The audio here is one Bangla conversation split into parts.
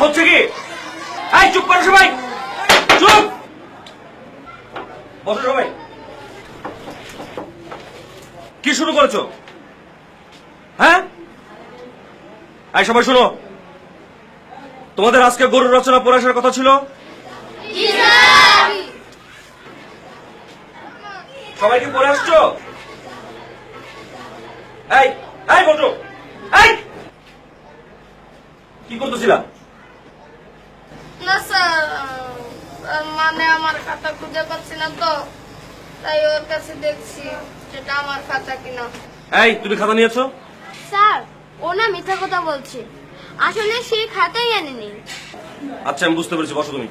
হচ্ছে কি? এই চুপ করো সবাই, চুপ বসো সবাই। কি শুরু করেছো? হ্যাঁ, এই সবাই শোনো, তোমাদের আজকে গরুর রচনা পড়ে আসার কথা ছিল। সবাই কি পড়ে আসছো? এই এই বসো। এই কি করতেছিলা? না স্যার, মানে আমার খাতা খুঁজে পাচ্ছি না তো, তাই ওর কাছে দেখছি সেটা আমার খাতা কিনা। এই তুমি খাতা নিয়েছো? স্যার, ও না মিথ্যা কথা বলছে, আসলে সে খাতাই আনেনি। আচ্ছা আমি বুঝতে পেরেছি, বসো তুমি।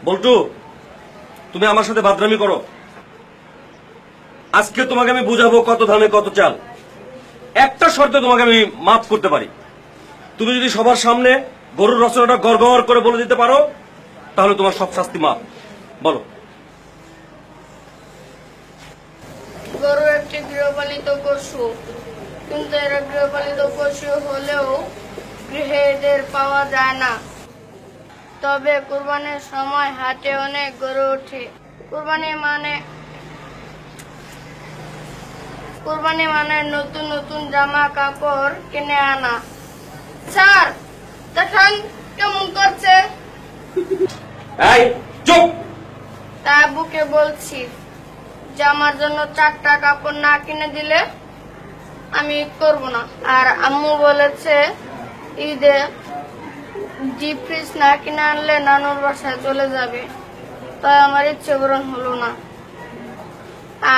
বল্টু, তুমি আমার সাথে বাদরামি করো। আজকে তোমাকে আমি বুঝাবো কত ধানে কত চাল। একটা শর্তে তোমাকে আমি মাফ করতে পারি, তুমি যদি সবার সামনে গরুর রচনাটা গড়গড় করে বলে দিতে পারো, তাহলে তোমার সব শাস্তি মাফ। বলো। গরু একটি গৃহপালিত পশু, কিন্তু এরা গৃহপালিত পশু হলেও গৃহে এদের পাওয়া যায় না। তবে কুরবানির সময় হাটে অনেক গরু ওঠে। কুরবানি মানে নতুন নতুন জামা কাপড় কিনে আনা। স্যার দেখেন কেমন করছে। এই চুপ। তা বুকে বলছি যে আমার জন্য 4টা কাপড় না কিনে দিলে আমি করব না। আর আম্মু বলেছে ঈদে ডিপ ফ্রিজ না কিনে আনলে নানুর বাসায় চলে যাবে, তাই আমার ইচ্ছে পূরণ হলো না।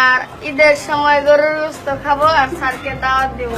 আর ঈদের সময় গরুর গোশত খাবো আর স্যারকে দাওয়াত দেবো।